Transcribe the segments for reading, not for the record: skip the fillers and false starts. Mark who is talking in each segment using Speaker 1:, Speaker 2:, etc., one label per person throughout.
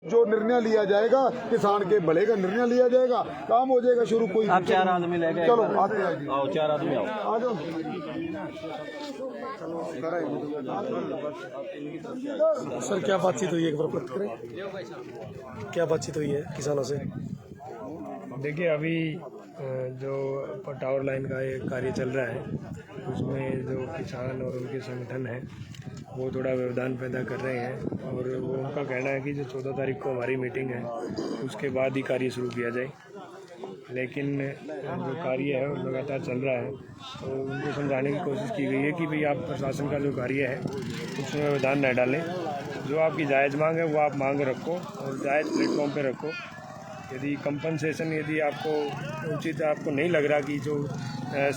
Speaker 1: जो निर्णय लिया जाएगा किसान के भले का निर्णय लिया जाएगा, काम हो जाएगा शुरू। कोई
Speaker 2: आप 4 आदमी लेके
Speaker 1: चलो आते हैं,
Speaker 2: आओ, 4 आदमी आओ।
Speaker 1: आ जाओ।
Speaker 3: सर क्या बातचीत हुई है, एक बार बात करें, क्या बातचीत हुई है किसानों से?
Speaker 4: देखिए अभी जो टावर लाइन का एक कार्य चल रहा है उसमें जो किसान और उनके संगठन हैं वो थोड़ा व्यवधान पैदा कर रहे हैं और वो उनका कहना है कि जो 14 तारीख को हमारी मीटिंग है उसके बाद ही कार्य शुरू किया जाए, लेकिन जो कार्य है वो लगातार चल रहा है। तो उनको समझाने की कोशिश की गई है कि भाई आप प्रशासन का जो कार्य है उसमें व्यवधान न डालें, जो आपकी जायज़ मांग है वो आप मांग रखो और जायज़ प्लेटफॉर्म पे रखो। यदि कंपनसेशन यदि आपको उचित आपको नहीं लग रहा कि जो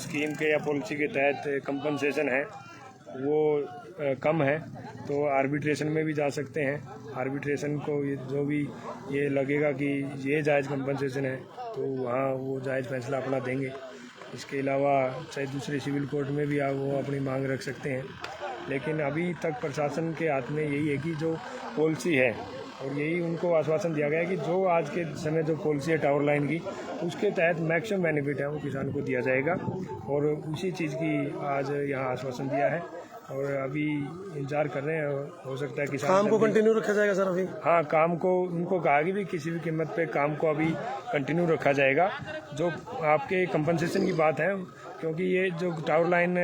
Speaker 4: स्कीम के या पॉलिसी के तहत कंपनसेशन है वो कम है तो आर्बिट्रेशन में भी जा सकते हैं। आर्बिट्रेशन को जो भी ये लगेगा कि ये जायज़ कंपनसेशन है तो वहाँ वो जायज़ फैसला अपना देंगे। इसके अलावा चाहे दूसरे सिविल कोर्ट में भी आप वो अपनी मांग रख सकते हैं, लेकिन अभी तक प्रशासन के हाथ में यही है कि जो पॉलिसी है और यही उनको आश्वासन दिया गया है कि जो आज के समय जो पॉलिसी है टावर लाइन की उसके तहत मैक्सिमम बेनिफिट है वो किसान को दिया जाएगा और उसी चीज़ की आज यहाँ आश्वासन दिया है और अभी इंतजार कर रहे हैं। हो सकता है किसान
Speaker 3: काम को कंटिन्यू रखा जाएगा सर अभी?
Speaker 4: हाँ, काम को उनको कहा कि भी किसी भी कीमत पे काम को अभी कंटिन्यू रखा जाएगा। जो आपके कंपनसेशन की बात है, क्योंकि ये जो टावर लाइन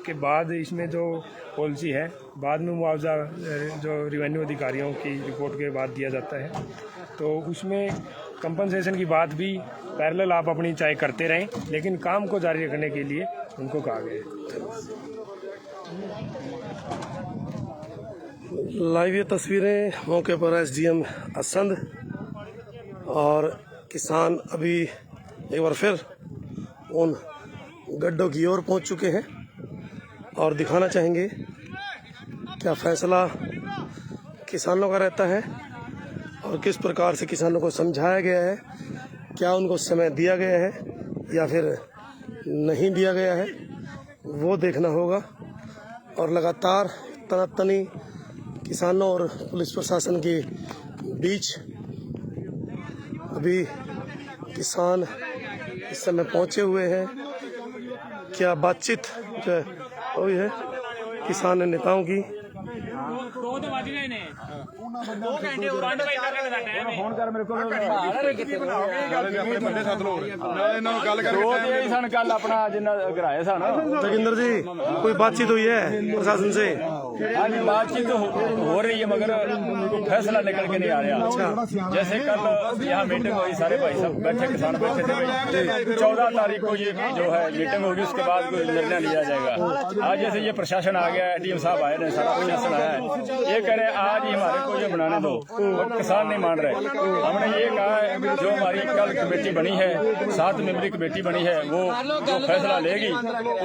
Speaker 4: के बाद इसमें जो पॉलिसी है बाद में मुआवजा जो रेवेन्यू अधिकारियों की रिपोर्ट के बाद दिया जाता है, तो उसमें कंपनसेशन की बात भी पैरेलल आप अपनी चाहे करते रहें, लेकिन काम को जारी रखने के लिए उनको कहा गया है।
Speaker 3: लाइव ये तस्वीरें मौके पर एसडीएम असंध और किसान अभी एक बार फिर उन गड्ढों की ओर पहुंच चुके हैं और दिखाना चाहेंगे क्या फैसला किसानों का रहता है और किस प्रकार से किसानों को समझाया गया है, क्या उनको समय दिया गया है या फिर नहीं दिया गया है, वो देखना होगा। और लगातार तनातनी किसानों और पुलिस प्रशासन के बीच अभी किसान इस समय पहुंचे हुए हैं। क्या बातचीत जो हुई है किसान नेताओं की? जोगिंदर जी कोई बातचीत हुई है प्रशासन से?
Speaker 2: बातचीत हो रही है मगर फैसला निकल के नहीं आ रहा।
Speaker 3: अच्छा,
Speaker 2: जैसे कल यहाँ मीटिंग हुई, सारे भाई सब बैठे, किसान बैठे थे, 14 तारीख को ये जो है मीटिंग होगी, उसके बाद कोई निर्णय लिया जाएगा। आज जैसे ये प्रशासन आ गया है, डीएम साहब आए हैं, सारा प्रशासन आया है, ये कह रहे हैं आज ही हमारे को ये बनाने दो, और किसान नहीं मान रहे। हमने ये कहा है जो हमारी कल कमेटी बनी है, 7 मेंबरी कमेटी बनी है, वो जो फैसला लेगी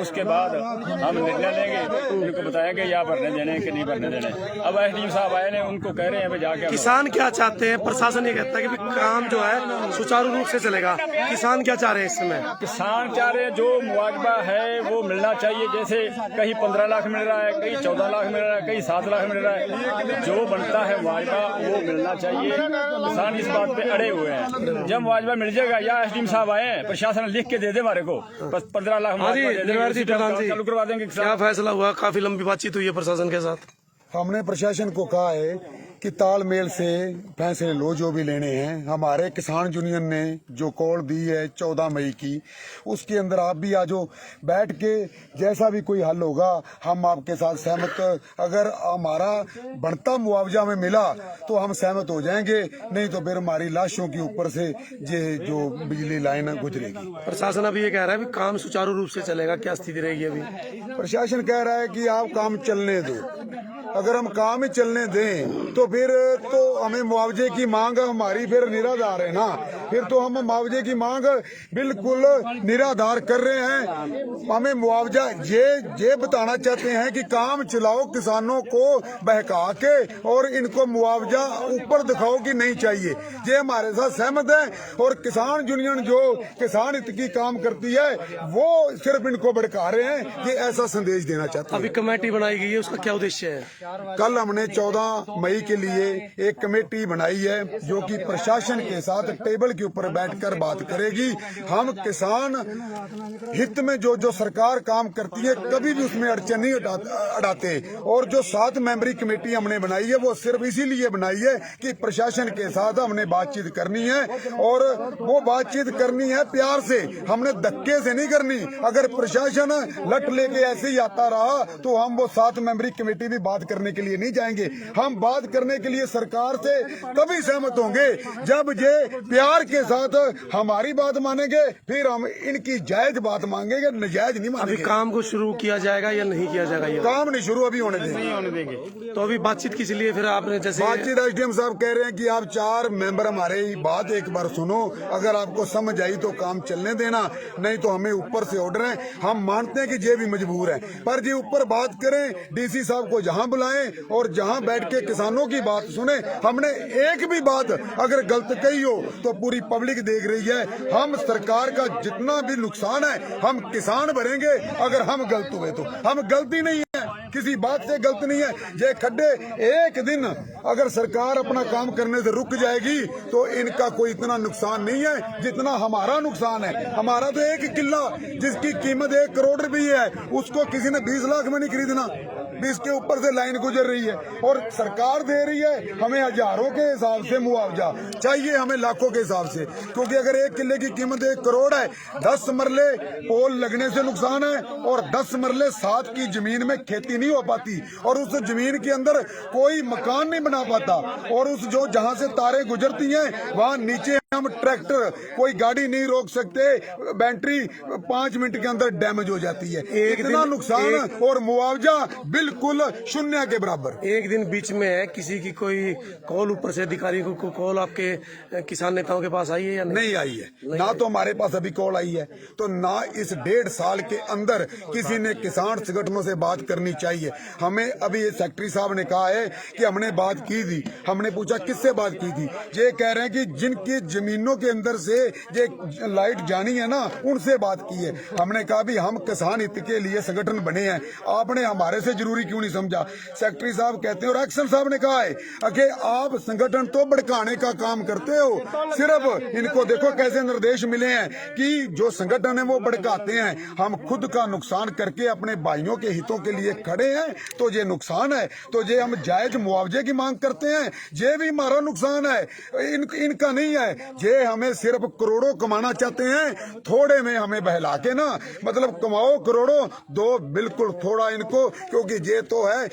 Speaker 2: उसके बाद हम निर्णय लेंगे, उनको बताएंगे या भरने देने कि नहीं भरने देने। अब एसडीएम साहब आए हैं, उनको कह रहे हैं जाके।
Speaker 3: किसान क्या चाहते हैं? प्रशासन ये कहता है कि काम जो है सुचारू रूप से चलेगा, किसान क्या चाह रहे हैं इस समय?
Speaker 2: किसान चाह रहे हैं जो मुआवजा है वो मिलना चाहिए। जैसे कहीं 15 लाख मिल रहा है, कहीं 14 लाख मिल रहा है, कहीं 7 लाख मिल रहा है, जो बनता है मुआवजा वो मिलना चाहिए। किसान इस बात पे अड़े हुए हैं। जब मुआवजा मिल जाएगा या एसडीएम साहब आए, प्रशासन लिख के दे दे हमारे को, बस 15 लाख चालू करवा देंगे।
Speaker 3: क्या फैसला हुआ? काफी लंबी बातचीत हुई है प्रशासन के साथ।
Speaker 1: हमने प्रशासन को कहा है कि तालमेल से फैसले लो जो भी लेने हैं। हमारे किसान यूनियन ने जो कॉल दी है 14 मई की, उसके अंदर आप भी आ जाओ, बैठ के जैसा भी कोई हल होगा हम आपके साथ सहमत। अगर हमारा बढ़ता मुआवजा में मिला तो हम सहमत हो जाएंगे, नहीं तो फिर हमारी लाशों के ऊपर से ये जो बिजली लाइन गुजरेगी।
Speaker 3: प्रशासन अभी ये कह रहा है भी काम सुचारू रूप से चलेगा, क्या स्थिति रहेगी अभी?
Speaker 1: प्रशासन कह रहा है कि आप काम चलने दो। अगर हम काम ही चलने दें तो फिर तो हमें मुआवजे की मांग हमारी फिर निराधार है ना। फिर तो हम मुआवजे की मांग बिल्कुल निराधार कर रहे हैं। हमें मुआवजा ये बताना चाहते हैं कि काम चलाओ, किसानों को बहका के और इनको मुआवजा ऊपर दिखाओ कि नहीं चाहिए। ये हमारे साथ सहमत है और किसान यूनियन जो किसान हित की काम करती है वो सिर्फ इनको भड़का रहे हैं, ये ऐसा संदेश देना चाहते हैं।
Speaker 3: अभी कमेटी बनाई गई है, उसका क्या उद्देश्य है?
Speaker 1: कल हमने 14 मई के लिए एक कमेटी बनाई है जो कि प्रशासन के साथ टेबल के ऊपर बैठकर बात करेगी। हम किसान हित में जो सरकार काम करती है कभी भी उसमें अड़चन नहीं अड़ाते। और जो 7 मेंबरी कमेटी हमने बनाई है वो सिर्फ इसीलिए बनाई है कि प्रशासन के साथ हमने बातचीत करनी है और वो बातचीत करनी है प्यार से, हमने धक्के से नहीं करनी। अगर प्रशासन लट लेके ऐसे ही आता रहा तो हम वो 7 मेंबरी कमेटी भी बात करने के लिए नहीं जाएंगे। हम बात करने के लिए सरकार से तभी सहमत होंगे जब ये प्यार के साथ हमारी बात मानेंगे, फिर हम इनकी जायज बात मांगेंगे, नजायज नहीं
Speaker 3: अभी
Speaker 1: मानेंगे।
Speaker 3: काम को शुरू किया जाएगा या नहीं किया जाएगा? ये
Speaker 1: काम नहीं शुरू अभी होने देंगे।
Speaker 3: तो अभी बातचीत किस लिए फिर आपने जैसे
Speaker 1: बातचीत एसडीएम साहब कह रहे हैं कि आप 4 मेंबर हमारे बात एक बार सुनो, अगर आपको समझ आई तो काम चलने देना, नहीं तो हमें ऊपर से ऑर्डर है। हम मानते हैं कि ये भी मजबूर है, पर जी ऊपर बात करें, डीसी साहब को जहां बुलाएं और जहां बैठ के किसानों की बात सुने। हमने एक भी बात अगर गलत कही हो तो पूरी पब्लिक देख रही है। हम सरकार का जितना भी नुकसान है हम किसान भरेंगे। अगर हम गलत हुए तो हम गलती नहीं है, किसी बात से गलत नहीं है। ये खड्डे एक दिन अगर सरकार अपना काम करने से रुक जाएगी तो इनका कोई इतना नुकसान नहीं है जितना हमारा नुकसान है। हमारा तो एक किला जिसकी कीमत 1 करोड़ रुपये है उसको किसी ने 20 लाख में नहीं खरीदना। 20 के ऊपर से लाइन गुजर रही है और सरकार दे रही है हमें हजारों के हिसाब से मुआवजा, चाहिए हमें लाखों के हिसाब से। क्योंकि अगर 1 किले की कीमत 1 करोड़ है, 10 मरले पोल लगने से नुकसान है और 10 मरले 7 की जमीन में खेती नहीं हो पाती और उस जमीन के अंदर कोई मकान नहीं बना पाता और उस जो जहां से तारें गुजरती हैं वहां नीचे हम ट्रैक्टर कोई गाड़ी नहीं रोक सकते, बैटरी 5 मिनट के अंदर डैमेज हो जाती है। इतना नुकसान और मुआवजा बिल्कुल शून्य के बराबर।
Speaker 3: एक दिन बीच में है किसी की कोई कॉल ऊपर से अधिकारी को कॉल आपके किसान नेताओं के पास आई है या
Speaker 1: नहीं आई है? ना तो हमारे पास अभी कॉल आई है, तो ना इस 1.5 साल के अंदर किसी ने किसान संगठनों से बात करनी चाहिए। हमें अभी सेक्रेटरी साहब ने कहा है कि हमने बात की थी। हमने पूछा किससे बात की थी? ये कह रहे हैं कि जिनकी जमीनों के अंदर से ये लाइट जानी है ना उनसे बात की है। हमने कहा भी हम किसान हित के लिए संगठन बने हैं, आपने हमारे से जरूरी क्यों नहीं समझा? सेक्रेटरी साहब कहते हैं और एक्शन साहब ने कहा है कि आप संगठन तो भड़काने का काम करते हो। सिर्फ इनको देखो कैसे निर्देश मिले हैं कि जो संगठन है वो भड़काते हैं। हम खुद का नुकसान करके अपने भाइयों के हितों के लिए खड़े हैं तो ये नुकसान है, तो ये हम जायज मुआवजे की मांग करते हैं। ये भी हमारा नुकसान है, इनका नहीं है। ये हमें सिर्फ करोड़ों कमाना चाहते हैं, थोड़े में हमें बहला के ना, मतलब कमाओ करोड़ों दो बिल्कुल थोड़ा इनको, क्योंकि ये तो है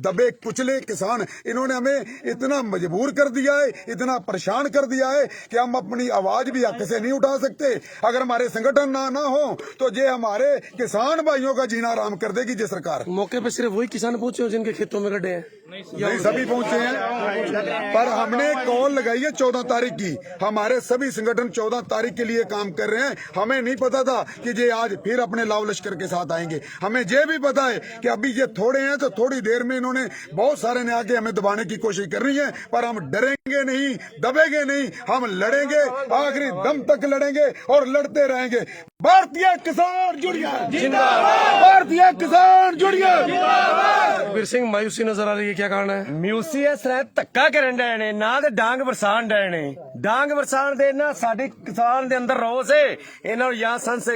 Speaker 1: दबे कुचले किसान। इन्होंने हमें इतना मजबूर कर दिया है, इतना परेशान कर दिया है कि हम अपनी आवाज भी हक से नहीं उठा सकते। अगर हमारे संगठन ना हो तो ये हमारे किसान भाइयों का जीना आराम कर देगी ये सरकार।
Speaker 3: मौके पे सिर्फ वही किसान पहुंचे हो जिनके खेतों में गड्ढे हैं?
Speaker 1: नहीं, सभी पहुंचे हैं, पर हमने कॉल लगाई है 14 तारीख की। हमारे सभी संगठन 14 तारीख के लिए काम कर रहे हैं। हमें नहीं पता था कि ये आज फिर अपने लाव लश्कर के साथ आएंगे। हमें ये भी पता है कि अभी ये थोड़े हैं तो थोड़ी देर में इन्होंने बहुत सारे ने आके हमें दबाने की कोशिश कर रही है, पर हम डरेंगे नहीं, दबेंगे नहीं, हम लड़ेंगे, आखिरी दम तक लड़ेंगे और लड़ते रहेंगे। भारतीय किसान यूनियन जिंदाबाद, भारतीय किसान यूनियन जिंदाबाद।
Speaker 3: वीर सिंह मायूसी नजर आ रही है, क्या कारण है?
Speaker 2: ਮਿਊਸੀ ਇਸ ਤਰ੍ਹਾਂ ਧੱਕਾ ਕਰਨ ਡਏ ਨੇ ਨਾ ਤੇ ਡਾਂਗ ਵਰਸਾਣ ਡਏ ਨੇ। ਡਾਂਗ ਵਰਸਾਣ ਦੇ ਨਾ ਸਾਡੇ किसान ਦੇ ਅੰਦਰ ਰੋਸ है, इन्हों यहाँ सन से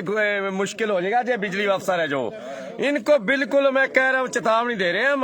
Speaker 2: मुश्किल हो जाएगा। जो बिजली अफसर है जो इनको बिल्कुल मैं कह रहा हूँ चेतावनी दे रहे हैं हम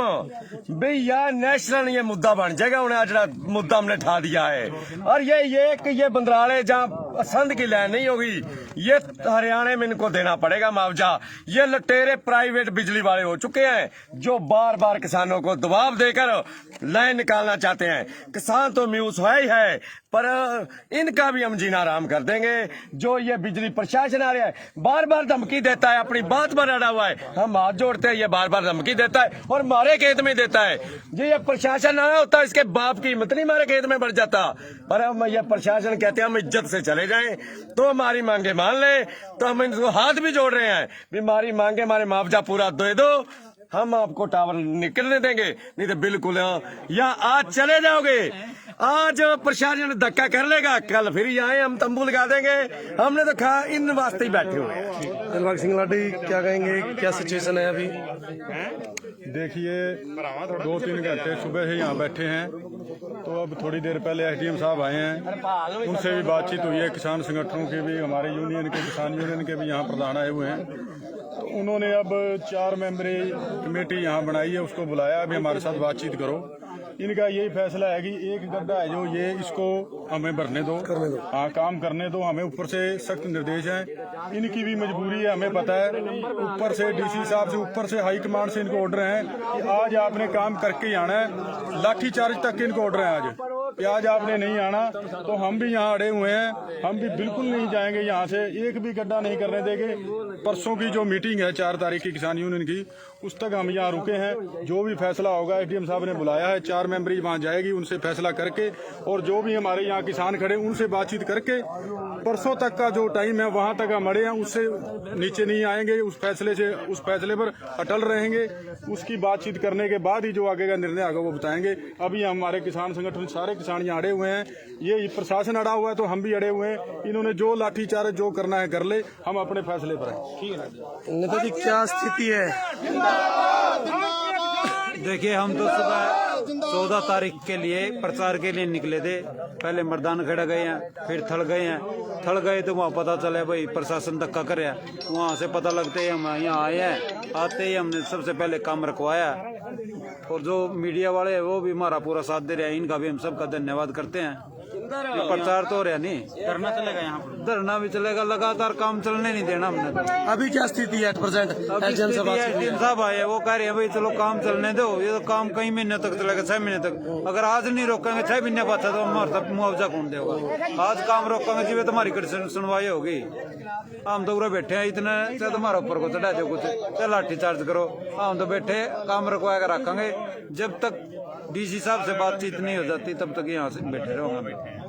Speaker 2: भाई यार नेशनल ये मुद्दा बन जाएगा। उन्हें आज मुद्दा हमने ठा दिया है और ये बंदराले जहाँ संद की लैन नहीं होगी, ये हरियाणा में इनको देना पड़ेगा मुआवजा। ये लटेरे प्राइवेट बिजली वाले हो चुके हैं जो बार बार किसानों को दबाव दे
Speaker 5: लेकर लाइन निकालना चाहते हैं। किसान तो म्यूस है ही है, पर इनका भी हम जीना आराम कर देंगे। जो ये बिजली प्रशासन आ रहा है, बार बार धमकी देता है, अपनी बात पर अड़ा हुआ है। हम हाथ जोड़ते हैं, ये बार बार धमकी देता है और हमारे खेत में देता है। ये प्रशासन आया होता, इसके बाप की हिम्मत नहीं हमारे खेत में बढ़ जाता। पर हम ये प्रशासन कहते हैं हम इज्जत से चले जाएं, तो हमारी मांगे मान ले। तो हम इनको हाथ भी जोड़ रहे हैं, हमारी मांगे, हमारे मुआवजा पूरा दे दो, हम आपको टावर निकलने देंगे, नहीं तो बिल्कुल या आज चले जाओगे। आज प्रशासन धक्का कर लेगा, कल फिर यहाँ हम तंबू लगा देंगे। हमने तो खा इन वास्ते ही बैठे हुए हैं।
Speaker 3: दिलबाग सिंह लाडी क्या कहेंगे, क्या सिचुएशन है अभी?
Speaker 6: देखिए 2-3 घंटे सुबह से यहाँ बैठे हैं, तो अब थोड़ी देर पहले एसडीएम साहब आए हैं, उनसे भी बातचीत हुई है। किसान संगठनों के भी, हमारे यूनियन के, किसान यूनियन के भी यहाँ प्रधान आए हुए हैं। तो उन्होंने अब 4 मेंबरी कमेटी यहाँ बनाई है, उसको बुलाया, अभी हमारे साथ बातचीत करो। इनका यही फैसला है कि एक गड्ढा है जो ये, इसको हमें भरने दो, हाँ काम करने दो। हमें ऊपर से सख्त निर्देश हैं, इनकी भी मजबूरी है, हमें पता है। ऊपर से डीसी साहब से, ऊपर से हाई कमांड से इनको ऑर्डर हैं कि आज आपने काम करके ही आना है। लाठी चार्ज तक के इनको ऑर्डर है आज कि आज आपने नहीं आना। तो हम भी यहाँ अड़े हुए हैं, हम भी बिल्कुल नहीं जाएंगे यहाँ से, एक भी गड्ढा नहीं करने देंगे। परसों की जो मीटिंग है 4 तारीख की किसान यूनियन की, उस तक हम यहाँ रुके हैं। जो भी फैसला होगा, एसडीएम साहब ने बुलाया है, 4 मेंबरी वहाँ जाएगी, उनसे फैसला करके, और जो भी हमारे यहाँ किसान खड़े उनसे बातचीत करके परसों तक का जो टाइम है वहाँ तक हम अड़े हैं, उससे नीचे नहीं आएंगे। उस फैसले पर अटल रहेंगे। उसकी बातचीत करने के बाद ही जो आगे का निर्णय आएगा वो बताएंगे। अभी हमारे किसान संगठन सारे किसान यहाँ अड़े हुए हैं, ये प्रशासन अड़ा हुआ है तो हम भी अड़े हुए हैं। इन्होंने जो लाठीचार्ज जो करना है कर ले, हम अपने फैसले पर हैं।
Speaker 3: नेता जी क्या स्थिति है?
Speaker 7: देखिए, हम तो सुबह 14 तारीख के लिए प्रचार के लिए निकले थे। पहले मर्दान खड़ा गए हैं, फिर थल गए हैं। थल गए तो वहाँ पता चला भाई प्रशासन धक्का करे। वहाँ से पता लगते ही हम यहाँ आए हैं। आते ही हमने सबसे पहले काम रखवाया, और जो मीडिया वाले हैं वो भी हमारा पूरा साथ दे रहे हैं। इनका भी हम सबका धन्यवाद करते हैं। ये प्रचार तो हो रहा नहीं, धरना चलेगा, यहाँ पर धरना भी चलेगा, लगातार काम चलने नहीं देना हमने।
Speaker 3: अभी क्या स्थिति है प्रेजेंट?
Speaker 7: एसडीएम साहब आए, वो कह रहे हैं भाई चलो काम चलने दो, ये तो काम कई महीने तक चलेगा, 6 महीने तक। अगर आज नहीं रोकेंगे 6 महीने बाद, तो हमारा मुआवजा कौन देगा? आज काम रोकेंगे जी, तुम्हारी सुनवाई होगी। हम तो पूरा बैठे हैं, इतने से तुम्हारे ऊपर को चढ़ा दो, कुछ लाठी चार्ज करो। हम तो बैठे काम रखवा कर रखेंगे, जब तक डीसी साहब से बातचीत नहीं हो जाती तब तक यहाँ से बैठे रहोगे।